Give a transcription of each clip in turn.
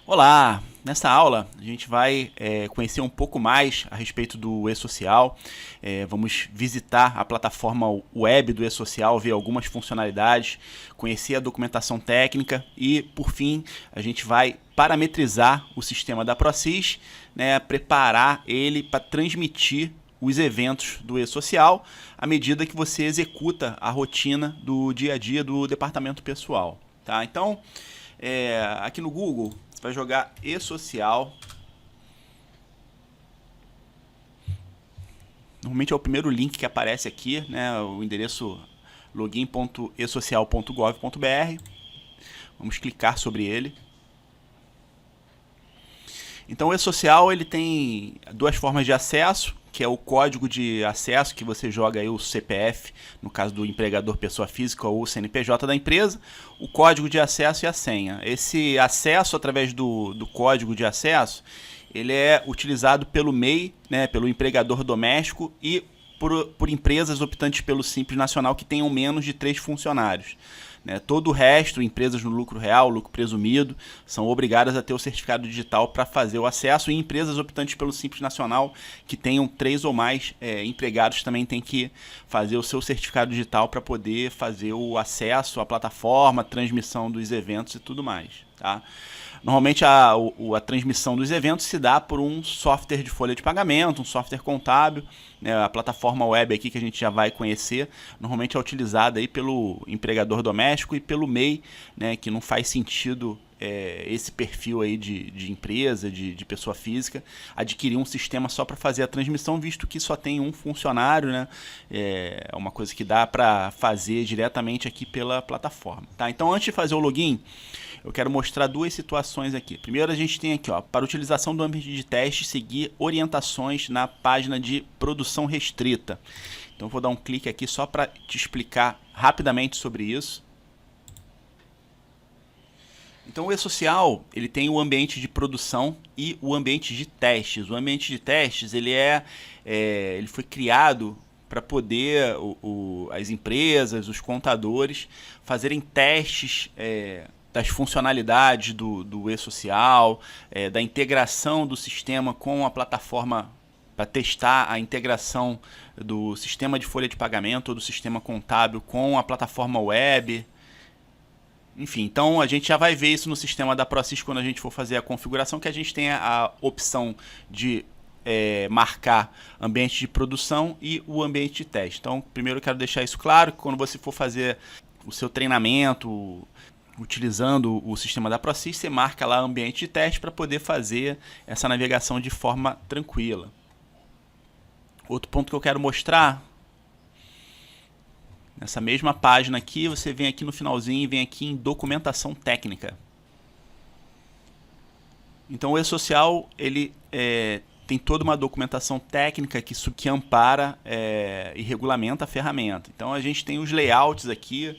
Olá! Nessa aula a gente vai conhecer um pouco mais a respeito do e-social. Vamos visitar a plataforma web do e-social, ver algumas funcionalidades, conhecer a documentação técnica e, por fim, a gente vai parametrizar o sistema da ProSys, né, preparar ele para transmitir os eventos do e-social à medida que você executa a rotina do dia a dia do departamento pessoal. Tá? Então, aqui no Google, você vai jogar e-social. Normalmente é o primeiro link que aparece aqui, né? O endereço login.esocial.gov.br. Vamos clicar sobre ele. Então o e-social ele tem duas formas de acesso, que é o código de acesso, que você joga aí o CPF, no caso do empregador pessoa física ou o CNPJ da empresa, o código de acesso e a senha. Esse acesso através do código de acesso, ele é utilizado pelo MEI, né, pelo empregador doméstico e por empresas optantes pelo Simples Nacional que tenham menos de 3 funcionários. Todo o resto, empresas no lucro real, lucro presumido, são obrigadas a ter o certificado digital para fazer o acesso, e empresas optantes pelo Simples Nacional que tenham 3 ou mais empregados também têm que fazer o seu certificado digital para poder fazer o acesso à plataforma, transmissão dos eventos e tudo mais. Tá? Normalmente a transmissão dos eventos se dá por um software de folha de pagamento, um software contábil, né? A plataforma web aqui que a gente já vai conhecer, normalmente é utilizada aí pelo empregador doméstico e pelo MEI, né? Que não faz sentido esse perfil aí de empresa, de pessoa física, adquirir um sistema só para fazer a transmissão, visto que só tem um funcionário, né? É uma coisa que dá para fazer diretamente aqui pela plataforma. Tá? Então, antes de fazer o login, eu quero mostrar duas situações aqui. Primeiro, a gente tem aqui, ó, para utilização do ambiente de teste, seguir orientações na página de produção restrita. Então, vou dar um clique aqui só para te explicar rapidamente sobre isso. Então o e-social ele tem o ambiente de produção e o ambiente de testes. O ambiente de testes ele foi criado para poder as empresas, os contadores fazerem testes das funcionalidades do e-social, da integração do sistema com a plataforma, para testar a integração do sistema de folha de pagamento ou do sistema contábil com a plataforma web. Enfim, então a gente já vai ver isso no sistema da ProSys quando a gente for fazer a configuração, que a gente tem a opção de marcar ambiente de produção e o ambiente de teste. Então, primeiro eu quero deixar isso claro, que quando você for fazer o seu treinamento utilizando o sistema da ProSys, você marca lá ambiente de teste para poder fazer essa navegação de forma tranquila. Outro ponto que eu quero mostrar, nessa mesma página aqui, você vem aqui no finalzinho e vem aqui em documentação técnica. Então o e-social ele tem toda uma documentação técnica que ampara e regulamenta a ferramenta. Então a gente tem os layouts aqui.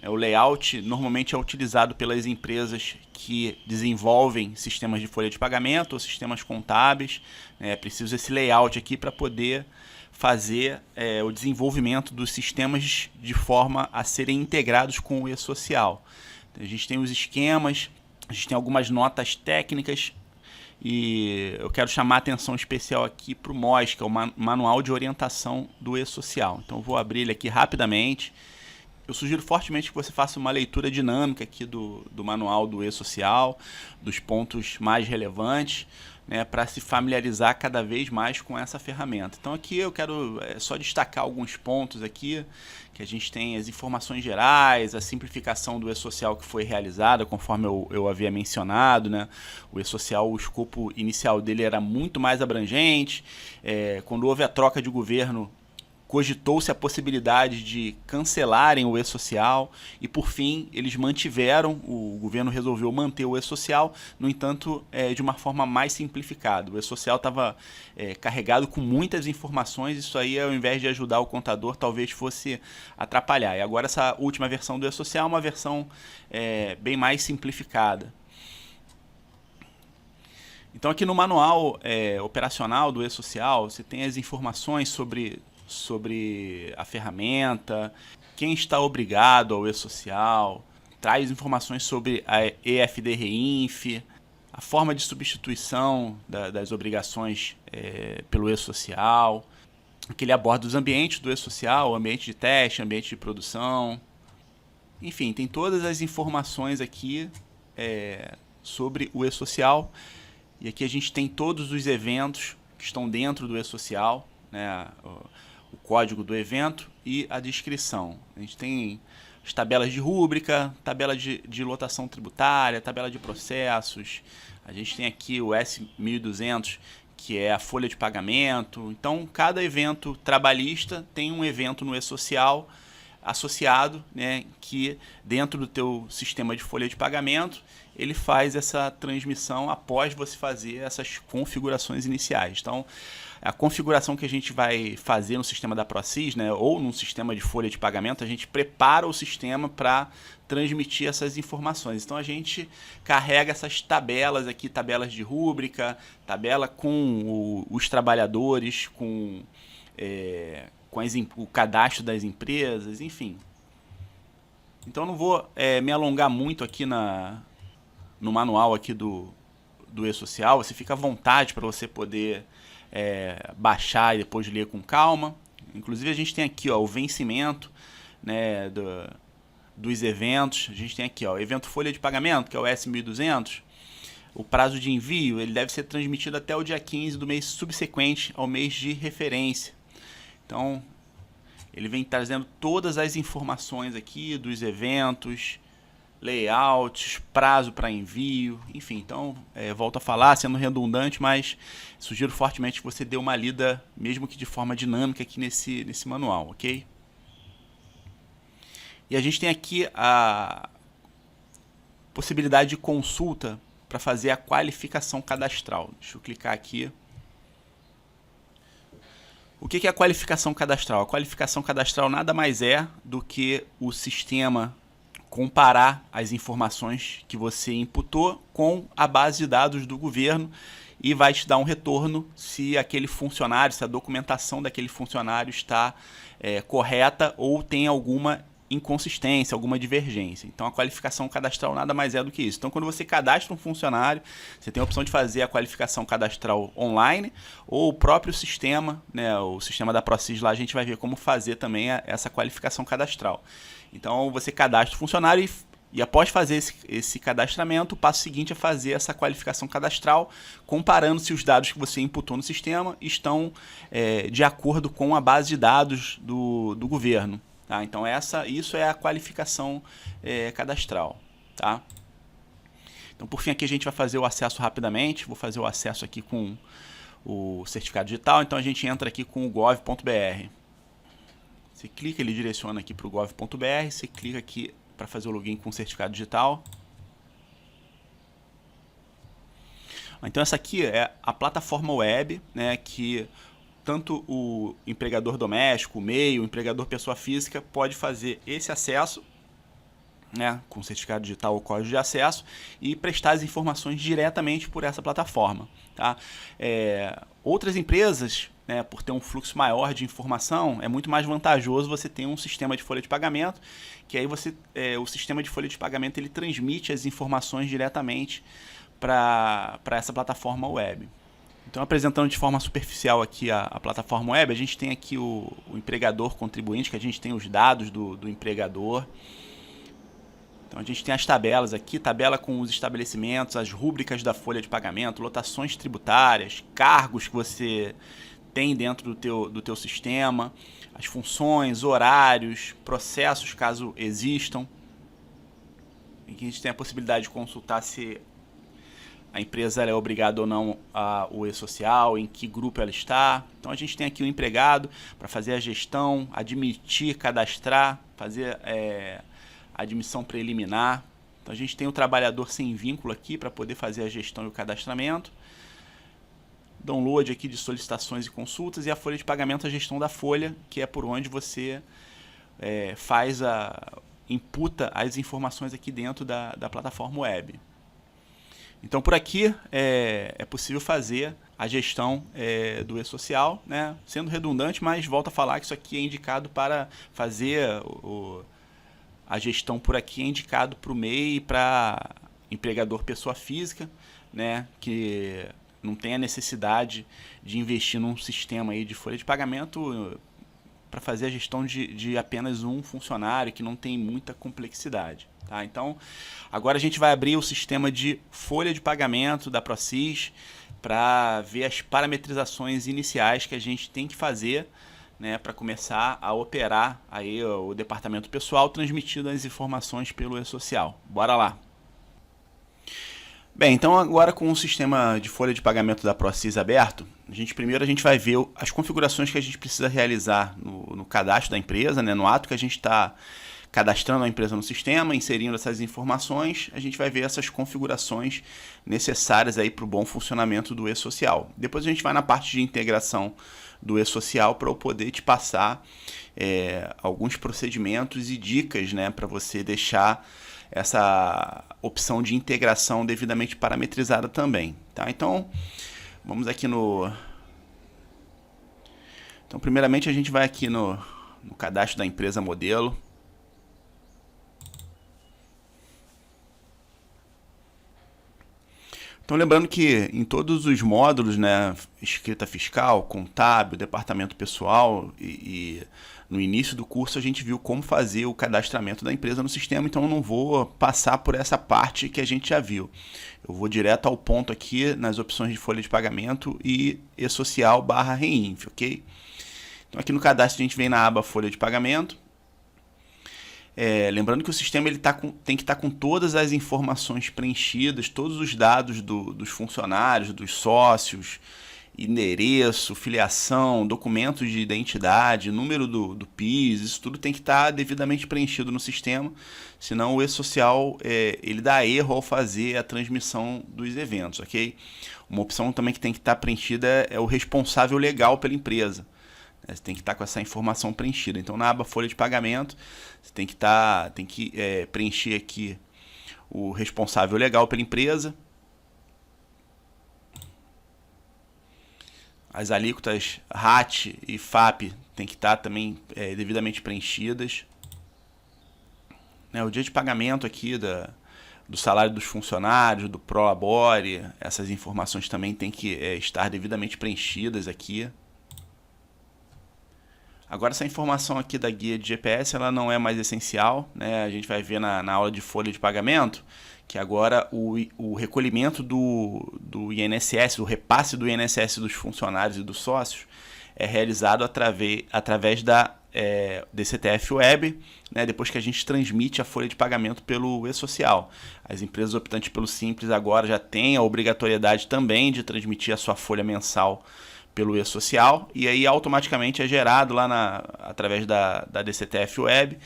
O layout normalmente é utilizado pelas empresas que desenvolvem sistemas de folha de pagamento ou sistemas contábeis. É preciso esse layout aqui para poder fazer o desenvolvimento dos sistemas de forma a serem integrados com o e-social. Então, a gente tem os esquemas, a gente tem algumas notas técnicas e eu quero chamar a atenção especial aqui para o MOS, que é o Manual de Orientação do e-social. Então eu vou abrir ele aqui rapidamente. Eu sugiro fortemente que você faça uma leitura dinâmica aqui do manual do e-social, dos pontos mais relevantes, né, para se familiarizar cada vez mais com essa ferramenta. Então aqui eu quero só destacar alguns pontos aqui, que a gente tem as informações gerais, a simplificação do e-social que foi realizada, conforme eu havia mencionado, né? O e-social, o escopo inicial dele era muito mais abrangente. Quando houve a troca de governo, cogitou-se a possibilidade de cancelarem o e-social e, por fim, eles mantiveram, o governo resolveu manter o e-social, no entanto, de uma forma mais simplificada. O e-social estava carregado com muitas informações, isso aí, ao invés de ajudar o contador, talvez fosse atrapalhar. E agora essa última versão do e-social é uma versão bem mais simplificada. Então aqui no manual operacional do e-social, você tem as informações sobre a ferramenta, quem está obrigado ao e-social, traz informações sobre a EFD-REINF, a forma de substituição das obrigações pelo e-social. Aqui ele aborda os ambientes do e-social, ambiente de teste, ambiente de produção. Enfim, tem todas as informações aqui sobre o e-social. E aqui a gente tem todos os eventos que estão dentro do e-social, né? O código do evento e a descrição. A gente tem as tabelas de rúbrica, tabela de lotação tributária, tabela de processos. A gente tem aqui o S1200, que é a folha de pagamento. Então, cada evento trabalhista tem um evento no e-social associado, né, que dentro do teu sistema de folha de pagamento, ele faz essa transmissão após você fazer essas configurações iniciais. Então, a configuração que a gente vai fazer no sistema da ProSys, né, ou no sistema de folha de pagamento, a gente prepara o sistema para transmitir essas informações. Então a gente carrega essas tabelas aqui, tabelas de rúbrica, tabela com os trabalhadores, com o cadastro das empresas, enfim. Então não vou me alongar muito aqui no manual aqui do e-social. Você fica à vontade para você poder baixar e depois ler com calma. Inclusive a gente tem aqui o vencimento, né, dos eventos. A gente tem aqui o evento folha de pagamento, que é o S1200. O prazo de envio ele deve ser transmitido até o dia 15 do mês subsequente ao mês de referência. Então ele vem trazendo todas as informações aqui dos eventos, layouts, prazo para envio, enfim. Então, volto a falar, sendo redundante, mas sugiro fortemente que você dê uma lida, mesmo que de forma dinâmica, aqui nesse manual, ok? E a gente tem aqui a possibilidade de consulta para fazer a qualificação cadastral. Deixa eu clicar aqui. O que é a qualificação cadastral? A qualificação cadastral nada mais é do que o sistema comparar as informações que você imputou com a base de dados do governo e vai te dar um retorno se aquele funcionário, se a documentação daquele funcionário está correta ou tem alguma inconsistência, alguma divergência. Então a qualificação cadastral nada mais é do que isso. Então quando você cadastra um funcionário, você tem a opção de fazer a qualificação cadastral online ou o próprio sistema, né, o sistema da ProSys lá, a gente vai ver como fazer também essa qualificação cadastral. Então você cadastra o funcionário e após fazer esse cadastramento, o passo seguinte é fazer essa qualificação cadastral, comparando se os dados que você imputou no sistema estão de acordo com a base de dados do governo. Tá? Então isso é a qualificação cadastral. Tá? Então por fim aqui a gente vai fazer o acesso rapidamente. Vou fazer o acesso aqui com o certificado digital. Então a gente entra aqui com o gov.br. Você clica, ele direciona aqui para o gov.br. Você clica aqui para fazer o login com o certificado digital. Então essa aqui é a plataforma web, né, que tanto o empregador doméstico, o MEI, o empregador pessoa física pode fazer esse acesso, né, com certificado digital ou código de acesso e prestar as informações diretamente por essa plataforma. Tá? Outras empresas, né, por ter um fluxo maior de informação, é muito mais vantajoso você ter um sistema de folha de pagamento, que aí o sistema de folha de pagamento ele transmite as informações diretamente para essa plataforma web. Então, apresentando de forma superficial aqui a plataforma web, a gente tem aqui o empregador contribuinte, que a gente tem os dados do empregador. Então, a gente tem as tabelas aqui, tabela com os estabelecimentos, as rúbricas da folha de pagamento, lotações tributárias, cargos que você tem dentro do teu sistema, as funções, horários, processos, caso existam. Aqui a gente tem a possibilidade de consultar se a empresa é obrigada ou não ao e-social, em que grupo ela está. Então a gente tem aqui o empregado para fazer a gestão, admitir, cadastrar, fazer a admissão preliminar. Então a gente tem o trabalhador sem vínculo aqui para poder fazer a gestão e o cadastramento. Download aqui de solicitações e consultas e a folha de pagamento, a gestão da folha, que é por onde você imputa as informações aqui dentro da plataforma web. Então por aqui é possível fazer a gestão do e-social, né? Sendo redundante, mas volto a falar que isso aqui é indicado para fazer a gestão por aqui, é indicado para o MEI e para empregador pessoa física, né, que não tem a necessidade de investir num sistema aí de folha de pagamento para fazer a gestão de apenas um funcionário, que não tem muita complexidade. Tá? Então, agora a gente vai abrir o sistema de folha de pagamento da ProSys para ver as parametrizações iniciais que a gente tem que fazer, né, para começar a operar aí o departamento pessoal, transmitindo as informações pelo e-social. Bora lá! Bem, então agora com o sistema de folha de pagamento da ProSys aberto, primeiro a gente vai ver as configurações que a gente precisa realizar no cadastro da empresa, né, no ato que a gente está cadastrando a empresa no sistema, inserindo essas informações, a gente vai ver essas configurações necessárias para o bom funcionamento do e-social. Depois a gente vai na parte de integração do e-social para eu poder te passar alguns procedimentos e dicas, né, para você deixar essa opção de integração devidamente parametrizada também. Tá? Então, vamos aqui no... Então, primeiramente a gente vai aqui no cadastro da empresa modelo. Então, lembrando que em todos os módulos, né, escrita fiscal, contábil, departamento pessoal e no início do curso a gente viu como fazer o cadastramento da empresa no sistema, então eu não vou passar por essa parte que a gente já viu. Eu vou direto ao ponto aqui nas opções de folha de pagamento e e-social / Reinf, ok? Então aqui no cadastro a gente vem na aba folha de pagamento. Lembrando que o sistema tem que estar com todas as informações preenchidas, todos os dados dos funcionários, dos sócios, endereço, filiação, documentos de identidade, número do PIS, isso tudo tem que estar devidamente preenchido no sistema, senão o e-social ele dá erro ao fazer a transmissão dos eventos, ok? Uma opção também que tem que estar preenchida é o responsável legal pela empresa. Você tem que estar com essa informação preenchida. Então, na aba folha de pagamento, você tem que preencher aqui o responsável legal pela empresa, as alíquotas RAT e FAP tem que estar também devidamente preenchidas, né, o dia de pagamento aqui do salário dos funcionários, do Prolabore, essas informações também tem que estar devidamente preenchidas aqui. Agora, essa informação aqui da guia de GPS ela não é mais essencial, né? A gente vai ver na aula de folha de pagamento que agora o recolhimento do INSS, o repasse do INSS dos funcionários e dos sócios é realizado através da DCTF Web, né? Depois que a gente transmite a folha de pagamento pelo e-social. As empresas optantes pelo Simples agora já têm a obrigatoriedade também de transmitir a sua folha mensal pelo e-social, e aí automaticamente é gerado lá através da DCTF Web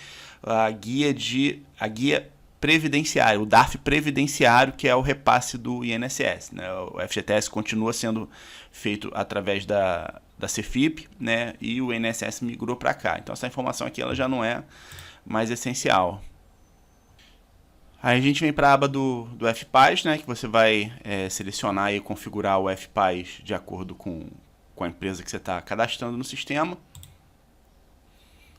a guia previdenciária, o DARF previdenciário, que é o repasse do INSS, né? O FGTS continua sendo feito através da Cefip, né? E o INSS migrou para cá. Então essa informação aqui ela já não é mais essencial. Aí a gente vem para a aba do FPAS, né? Que você vai selecionar e configurar o FPAS de acordo com a empresa que você está cadastrando no sistema.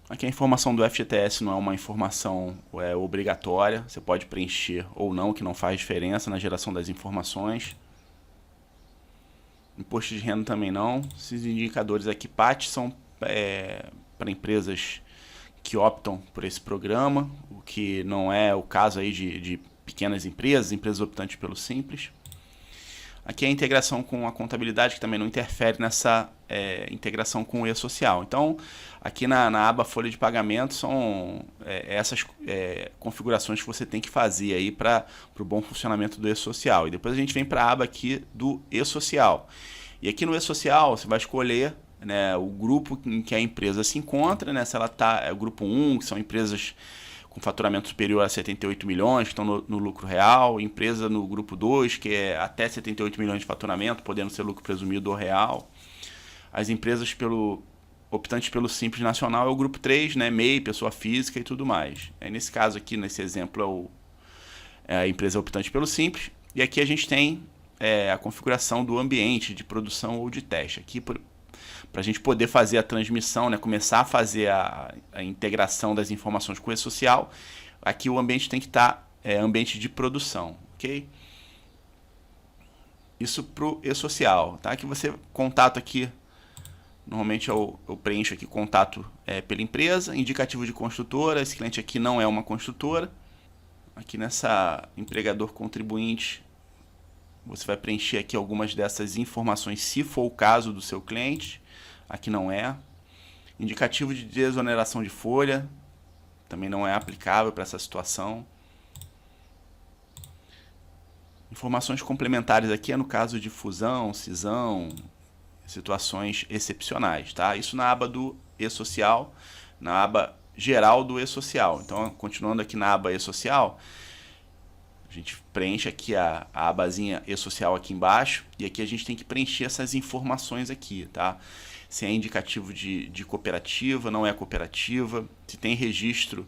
Aqui a informação do FGTS não é uma informação obrigatória, você pode preencher ou não, que não faz diferença na geração das informações. Imposto de renda também não. Esses indicadores aqui, PAT, são para empresas que optam por esse programa, o que não é o caso aí de pequenas empresas optantes pelo Simples. Aqui é a integração com a contabilidade, que também não interfere nessa integração com o e-social. Então, aqui na aba folha de pagamento são essas configurações que você tem que fazer aí para o bom funcionamento do e-social. E depois a gente vem para a aba aqui do e-social. E aqui no e-social você vai escolher, né, o grupo em que a empresa se encontra, né, se ela está o grupo 1, que são empresas com faturamento superior a 78 milhões, que estão no lucro real, empresa no grupo 2, que é até 78 milhões de faturamento, podendo ser lucro presumido ou real. As empresas optantes pelo Simples Nacional é o grupo 3, né, MEI, pessoa física e tudo mais. Nesse caso aqui, nesse exemplo, é a empresa optante pelo Simples. E aqui a gente tem a configuração do ambiente de produção ou de teste. Aqui, para a gente poder fazer a transmissão, né, começar a fazer a integração das informações com o e-social, aqui o ambiente tem que estar ambiente de produção. ok? Isso para o e-social, tá? Que você, contato aqui, normalmente eu preencho aqui contato pela empresa, indicativo de construtora, esse cliente aqui não é uma construtora. Aqui nessa empregador contribuinte, você vai preencher aqui algumas dessas informações, se for o caso do seu cliente. Aqui não é. Indicativo de desoneração de folha, também não é aplicável para essa situação. Informações complementares aqui é no caso de fusão, cisão, situações excepcionais, tá? Isso na aba do e-social, na aba geral do e-social. Então, continuando aqui na aba e-social, a gente preenche aqui a abazinha e-social aqui embaixo, e aqui a gente tem que preencher essas informações aqui, tá? Se é indicativo de cooperativa, não é cooperativa, se tem registro,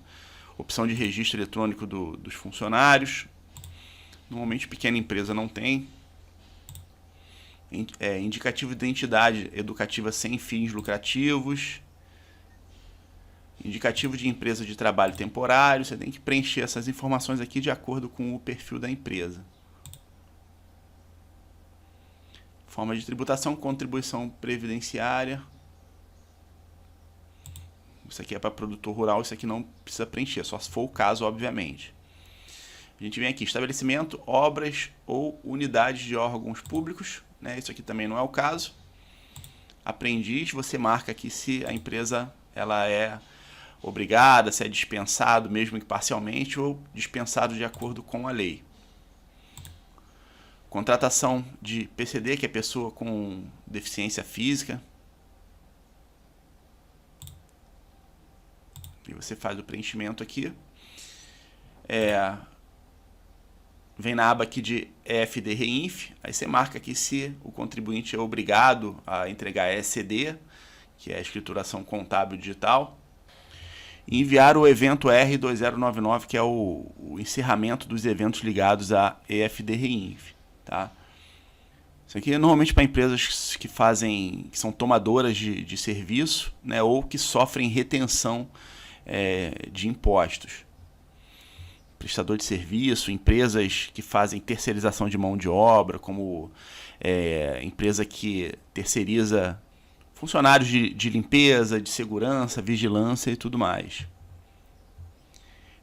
opção de registro eletrônico dos funcionários. Normalmente pequena empresa não tem. Indicativo de identidade educativa sem fins lucrativos. Indicativo de empresa de trabalho temporário. Você tem que preencher essas informações aqui de acordo com o perfil da empresa. Forma de tributação, contribuição previdenciária. Isso aqui é para produtor rural, isso aqui não precisa preencher, só se for o caso, obviamente. A gente vem aqui, estabelecimento, obras ou unidades de órgãos públicos, né? Isso aqui também não é o caso. Aprendiz, você marca aqui se a empresa ela é obrigada, se é dispensado, mesmo que parcialmente, ou dispensado de acordo com a lei. Contratação de PCD, que é pessoa com deficiência física. E você faz o preenchimento aqui. Vem na aba aqui de EFD Reinf, aí você marca aqui se o contribuinte é obrigado a entregar ECD, que é a escrituração contábil digital, e enviar o evento R2099, que é o encerramento dos eventos ligados a EFD Reinf, tá? Isso aqui é normalmente para empresas que são tomadoras de serviço, né, ou que sofrem retenção de impostos. Prestador de serviço, empresas que fazem terceirização de mão de obra, como empresa que terceiriza funcionários de limpeza, de segurança, vigilância e tudo mais.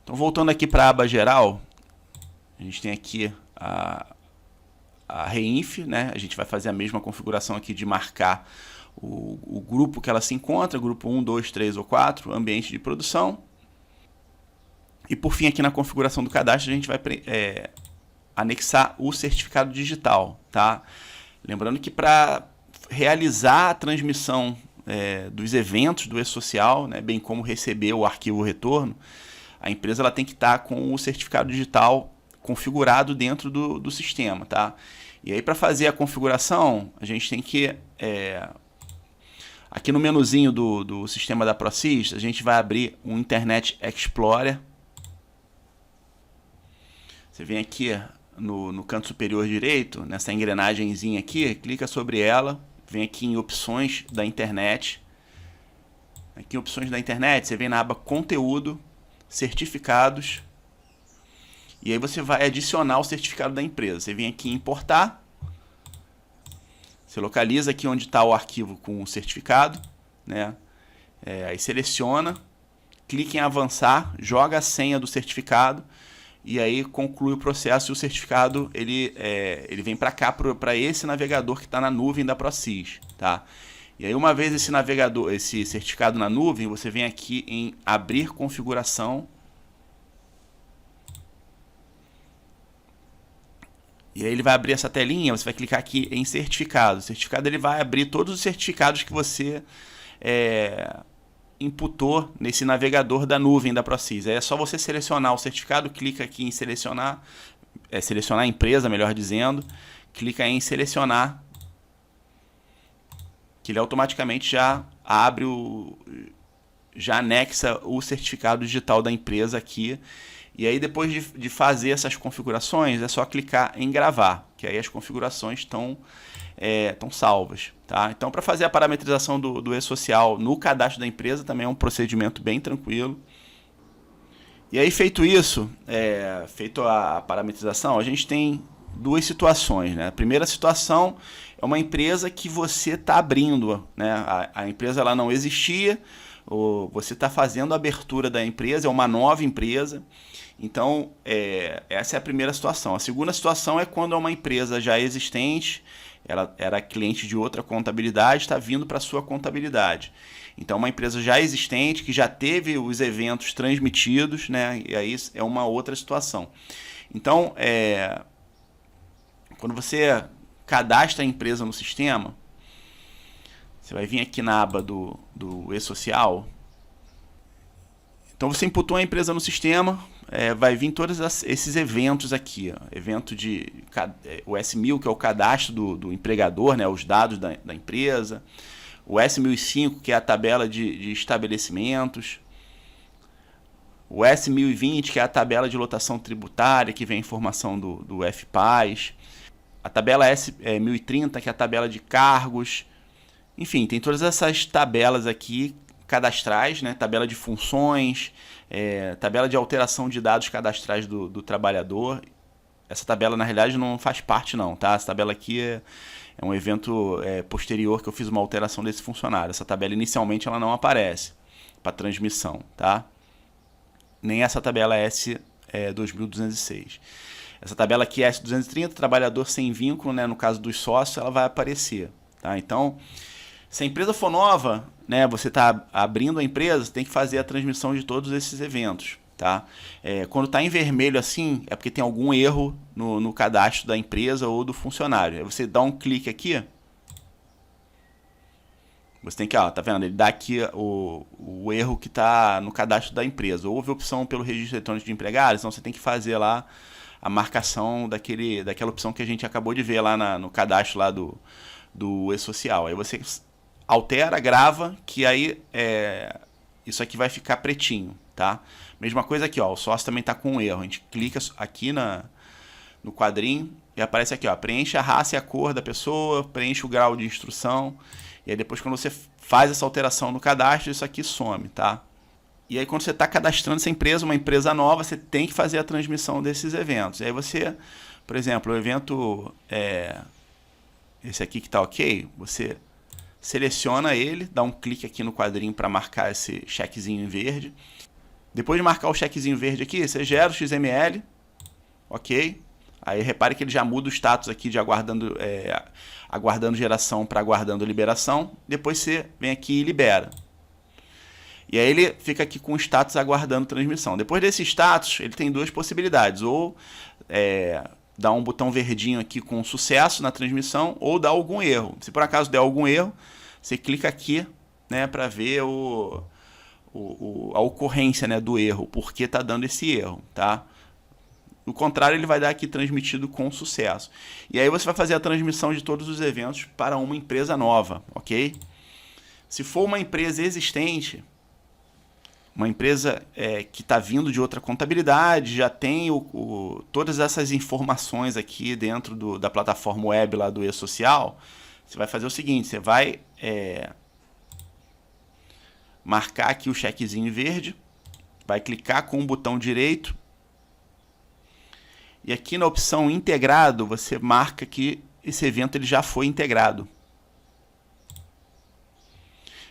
Então, voltando aqui para a aba geral, a gente tem aqui a Reinf, né? A gente vai fazer a mesma configuração aqui de marcar o grupo que ela se encontra, grupo 1, 2, 3 ou 4, ambiente de produção. E por fim, aqui na configuração do cadastro, a gente vai anexar o certificado digital, tá? Lembrando que para realizar a transmissão dos eventos do e-social, né, bem como receber o arquivo retorno, a empresa ela tem que estar com o certificado digital configurado dentro do sistema, tá? E aí, para fazer a configuração, a gente tem que... aqui no menuzinho do sistema da ProSys, a gente vai abrir um Internet Explorer. Você vem aqui no canto superior direito, nessa engrenagemzinha aqui, clica sobre ela, vem aqui em opções da internet. Aqui em opções da internet, você vem na aba conteúdo, certificados, e aí você vai adicionar o certificado da empresa. Você vem aqui em importar, você localiza aqui onde está o arquivo com o certificado, né? Aí seleciona, clica em avançar, joga a senha do certificado, e aí conclui o processo e o certificado ele vem para cá, para esse navegador que está na nuvem da ProSys, tá? E aí, uma vez esse certificado na nuvem, você vem aqui em abrir configuração. E aí ele vai abrir essa telinha, você vai clicar aqui em certificado. O certificado ele vai abrir todos os certificados que você imputou nesse navegador da nuvem da ProSys. Aí é só você selecionar o certificado, clica aqui em selecionar, selecionar a empresa, melhor dizendo, clica em selecionar, que ele automaticamente já abre já anexa o certificado digital da empresa aqui. E aí, depois de fazer essas configurações, é só clicar em gravar, que aí as configurações estão salvas, tá? Então, para fazer a parametrização do e-social no cadastro da empresa, também é um procedimento bem tranquilo. E aí, feito isso, feito a parametrização, a gente tem duas situações, né? A primeira situação é uma empresa que você está abrindo, né? A empresa ela não existia, ou você está fazendo a abertura da empresa, é uma nova empresa. Então, essa é a primeira situação. A segunda situação é quando é uma empresa já existente, ela era cliente de outra contabilidade, está vindo para a sua contabilidade. Então, uma empresa já existente, que já teve os eventos transmitidos, né? E aí é uma outra situação. Então, quando você cadastra a empresa no sistema, você vai vir aqui na aba do e-social. Então, você imputou a empresa no sistema, vai vir todos esses eventos aqui. Ó. Evento de o S1000, que é o cadastro do empregador, né? Os dados da empresa. O S1005, que é a tabela de estabelecimentos. O S1020, que é a tabela de lotação tributária, que vem a informação do FPAS. A tabela S1030, que é a tabela de cargos. Enfim, tem todas essas tabelas aqui cadastrais, né? Tabela de funções, tabela de alteração de dados cadastrais do trabalhador. Essa tabela, na realidade, não faz parte não, tá? Essa tabela aqui é um evento posterior que eu fiz uma alteração desse funcionário. Essa tabela, inicialmente, ela não aparece para transmissão, tá? Nem essa tabela S2206. Essa tabela aqui, S230, trabalhador sem vínculo, né? No caso dos sócios, ela vai aparecer, tá? Então, se a empresa for nova, né, você está abrindo a empresa, você tem que fazer a transmissão de todos esses eventos. Tá? Quando está em vermelho assim, é porque tem algum erro no cadastro da empresa ou do funcionário. Aí você dá um clique aqui, você tem que, ó, tá vendo? Ele dá aqui o erro que está no cadastro da empresa. Houve opção pelo registro eletrônico de empregados, então você tem que fazer lá a marcação daquela opção que a gente acabou de ver lá no cadastro lá do e-social. Aí você altera, grava, que aí isso aqui vai ficar pretinho, tá? Mesma coisa aqui, ó, o sócio também está com um erro. A gente clica aqui no quadrinho e aparece aqui, ó, preenche a raça e a cor da pessoa, preenche o grau de instrução. E aí depois, quando você faz essa alteração no cadastro, isso aqui some, tá? E aí, quando você está cadastrando essa empresa, uma empresa nova, você tem que fazer a transmissão desses eventos. E aí você, por exemplo, o evento, esse aqui que está ok, você seleciona ele, dá um clique aqui no quadrinho para marcar esse chequezinho em verde. Depois de marcar o chequezinho verde aqui, você gera o XML, ok? Aí repare que ele já muda o status aqui de aguardando geração para aguardando liberação. Depois você vem aqui e libera. E aí ele fica aqui com o status aguardando transmissão. Depois desse status, ele tem duas possibilidades. Ou dar um botão verdinho aqui com sucesso na transmissão, ou dar algum erro. Se por acaso der algum erro, você clica aqui, né, para ver a ocorrência, né, do erro, porque está dando esse erro, tá? No contrário, ele vai dar aqui transmitido com sucesso. E aí você vai fazer a transmissão de todos os eventos para uma empresa nova, ok? Se for uma empresa existente, uma empresa que está vindo de outra contabilidade, já tem todas essas informações aqui dentro da plataforma web lá do e-social, você vai fazer o seguinte, você vai marcar aqui o chequezinho verde, vai clicar com o botão direito, e aqui na opção integrado, você marca que esse evento ele já foi integrado.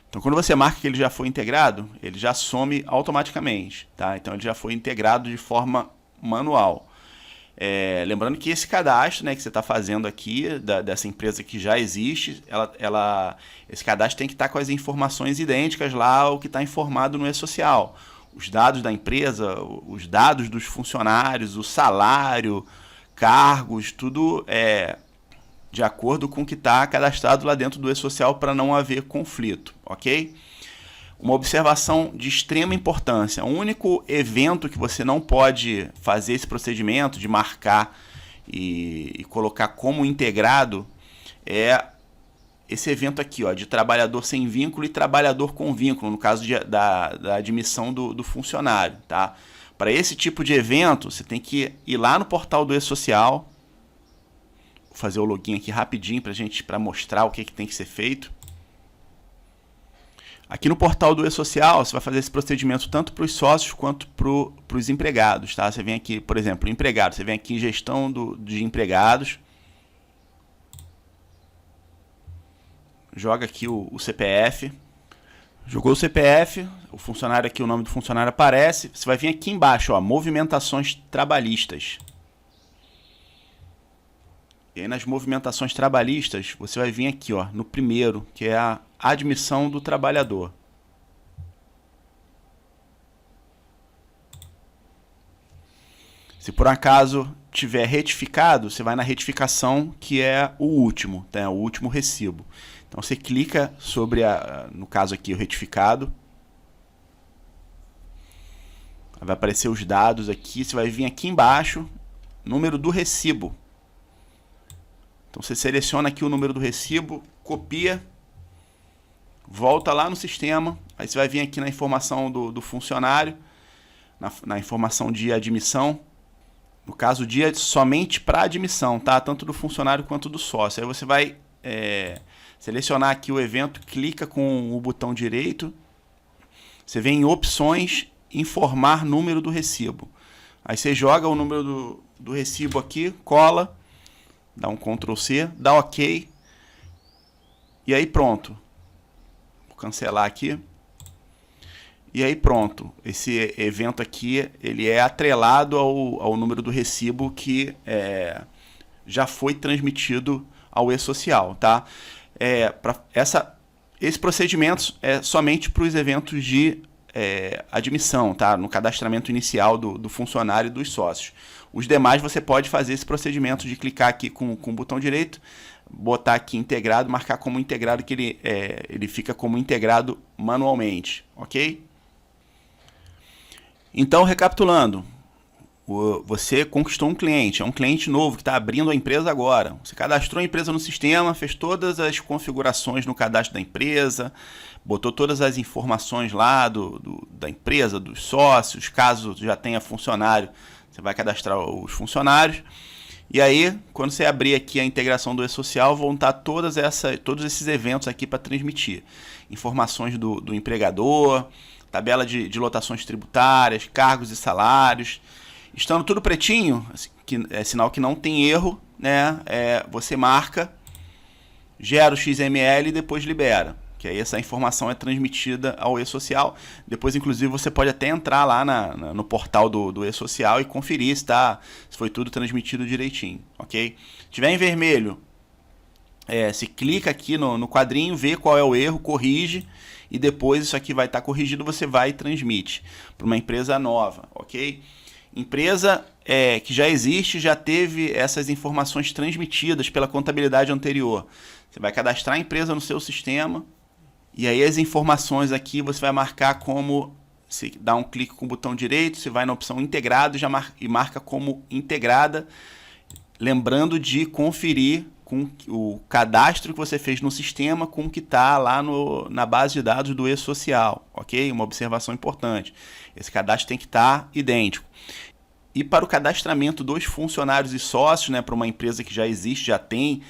Então, quando você marca que ele já foi integrado, ele já some automaticamente, tá? Então, ele já foi integrado de forma manual. Lembrando que esse cadastro, né, que você está fazendo aqui, dessa empresa que já existe, esse cadastro tem que estar com as informações idênticas lá ao que está informado no e-social. Os dados da empresa, os dados dos funcionários, o salário, cargos, tudo de acordo com o que está cadastrado lá dentro do e-social para não haver conflito, ok? Uma observação de extrema importância. O único evento que você não pode fazer esse procedimento de marcar e colocar como integrado é esse evento aqui, ó, de trabalhador sem vínculo e trabalhador com vínculo, no caso da admissão do funcionário, tá? Para esse tipo de evento, você tem que ir lá no portal do e-social, vou fazer o login aqui rapidinho para mostrar o que tem que ser feito. Aqui no portal do E-Social, você vai fazer esse procedimento tanto para os sócios quanto para os empregados, tá? Você vem aqui, por exemplo, empregado, você vem aqui em gestão de empregados, joga aqui o CPF, jogou o CPF, o funcionário aqui, o nome do funcionário aparece, você vai vir aqui embaixo, ó, movimentações trabalhistas. E aí nas movimentações trabalhistas, você vai vir aqui, ó, no primeiro, que é a admissão do trabalhador. Se por acaso tiver retificado, você vai na retificação, que é o último, né, o último recibo. Então você clica sobre, no caso aqui, o retificado. Vai aparecer os dados aqui, você vai vir aqui embaixo, número do recibo. Então você seleciona aqui o número do recibo, copia, volta lá no sistema, aí você vai vir aqui na informação do funcionário, na informação de admissão, no caso dia somente para admissão, tá? Tanto do funcionário quanto do sócio. Aí você vai selecionar aqui o evento, clica com o botão direito, você vem em opções, informar número do recibo. Aí você joga o número do recibo aqui, cola, dá um Ctrl C, dá OK, e aí pronto. Vou cancelar aqui. E aí pronto, esse evento aqui ele é atrelado ao número do recibo que já foi transmitido ao E-Social, tá? Esse procedimento é somente para os eventos de admissão, tá? No cadastramento inicial do funcionário e dos sócios. Os demais você pode fazer esse procedimento de clicar aqui com o botão direito, botar aqui integrado, marcar como integrado, que ele fica como integrado manualmente, ok? Então, recapitulando, você conquistou um cliente, é um cliente novo que está abrindo a empresa agora. Você cadastrou a empresa no sistema, fez todas as configurações no cadastro da empresa, botou todas as informações lá da empresa, dos sócios, caso já tenha funcionário, você vai cadastrar os funcionários. E aí, quando você abrir aqui a integração do E-Social, vão estar todos esses eventos aqui para transmitir. Informações do empregador, tabela de lotações tributárias, cargos e salários. Estando tudo pretinho, que é sinal que não tem erro, né? Você marca, gera o XML e depois libera. Que aí essa informação é transmitida ao E-Social. Depois, inclusive, você pode até entrar lá no portal do E-Social e conferir se foi tudo transmitido direitinho, ok? Se tiver em vermelho, se clica aqui no quadrinho, vê qual é o erro, corrige, e depois isso aqui vai estar corrigido, você vai e transmite para uma empresa nova, ok? Empresa que já existe, já teve essas informações transmitidas pela contabilidade anterior. Você vai cadastrar a empresa no seu sistema, e aí as informações aqui você vai marcar como, você dá um clique com o botão direito, você vai na opção integrado e marca como integrada, lembrando de conferir com o cadastro que você fez no sistema com o que está lá na base de dados do E-Social, ok? Uma observação importante. Esse cadastro tem que estar idêntico. E para o cadastramento dos funcionários e sócios, né, para uma empresa que já existe, já tem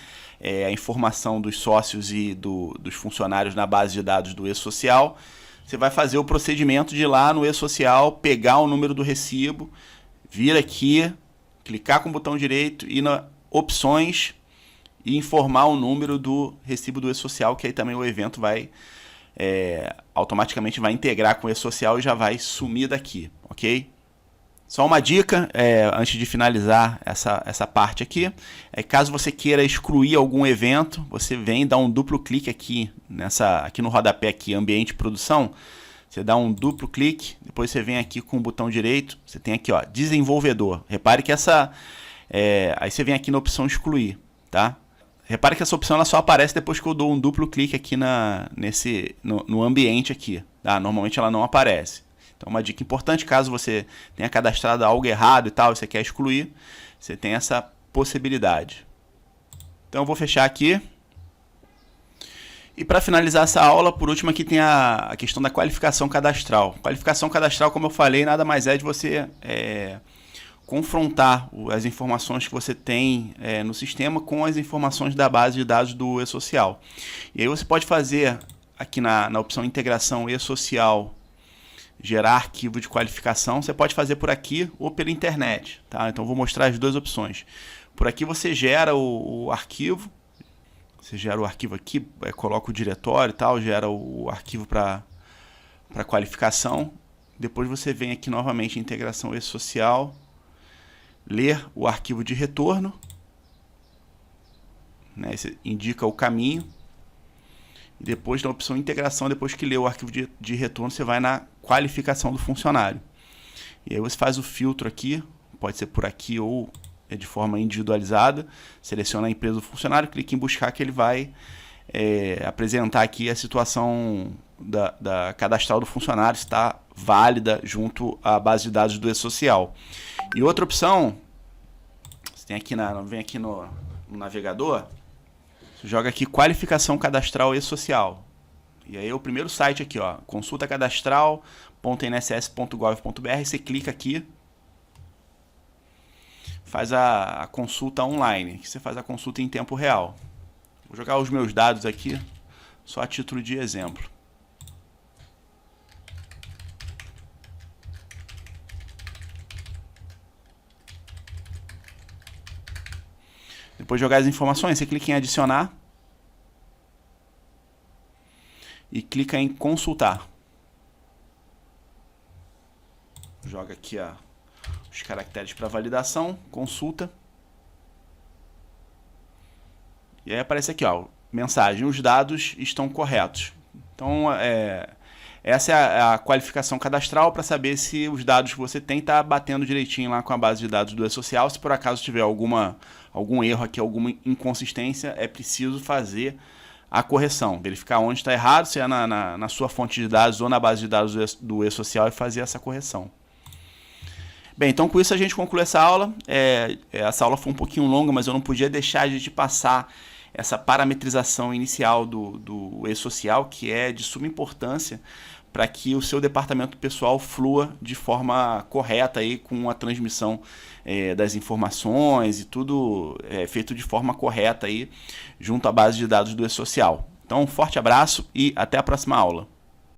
a informação dos sócios e dos funcionários na base de dados do E-Social, você vai fazer o procedimento de ir lá no E-Social, pegar o número do recibo, vir aqui, clicar com o botão direito e na opções e informar o número do recibo do E-Social, que aí também o evento vai automaticamente vai integrar com o E-Social e já vai sumir daqui, ok? Só uma dica, antes de finalizar essa parte aqui, caso você queira excluir algum evento, você vem dar um duplo clique aqui no rodapé aqui, ambiente produção, você dá um duplo clique, depois você vem aqui com o botão direito, você tem aqui, ó, desenvolvedor. Repare que aí você vem aqui na opção excluir, tá? Repare que essa opção ela só aparece depois que eu dou um duplo clique aqui no ambiente aqui, tá? Normalmente ela não aparece. Então, uma dica importante, caso você tenha cadastrado algo errado e tal, e você quer excluir, você tem essa possibilidade. Então, eu vou fechar aqui. E para finalizar essa aula, por último, aqui tem a questão da qualificação cadastral. Qualificação cadastral, como eu falei, nada mais é de você confrontar as informações que você tem no sistema com as informações da base de dados do E-Social. E aí você pode fazer aqui na opção integração e-social, gerar arquivo de qualificação, você pode fazer por aqui ou pela internet, tá? Então vou mostrar as duas opções. Por aqui você gera o arquivo, você gera o arquivo aqui, coloca o diretório e tal, gera o arquivo para qualificação. Depois você vem aqui novamente em integração e-social, ler o arquivo de retorno, né? Você indica o caminho. E depois na opção integração, depois que lê o arquivo de retorno, você vai na qualificação do funcionário. E aí você faz o filtro aqui, pode ser por aqui ou de forma individualizada. Seleciona a empresa do funcionário, clica em buscar que ele vai apresentar aqui a situação da cadastral do funcionário, se está válida junto à base de dados do e-social. E outra opção, você tem aqui vem aqui no navegador, você joga aqui qualificação cadastral e-social. E aí o primeiro site aqui, ó, consultacadastral.nss.gov.br, você clica aqui, faz a consulta online, que você faz a consulta em tempo real. Vou jogar os meus dados aqui, só a título de exemplo. Depois de jogar as informações, você clica em adicionar e clica em consultar. Joga aqui os caracteres para validação, consulta. E aí aparece aqui, ó, mensagem, os dados estão corretos. Então, essa é a qualificação cadastral para saber se os dados que você tem está batendo direitinho lá com a base de dados do e-social. Se por acaso tiver algum erro aqui, alguma inconsistência, é preciso fazer a correção, verificar onde está errado, se é na sua fonte de dados ou na base de dados do e-social, e fazer essa correção. Bem, então com isso a gente conclui essa aula. Essa aula foi um pouquinho longa, mas eu não podia deixar de passar essa parametrização inicial do e-social, que é de suma importância para que o seu departamento pessoal flua de forma correta aí, com a transmissão das informações e tudo feito de forma correta aí, junto à base de dados do e-social. Então, um forte abraço e até a próxima aula.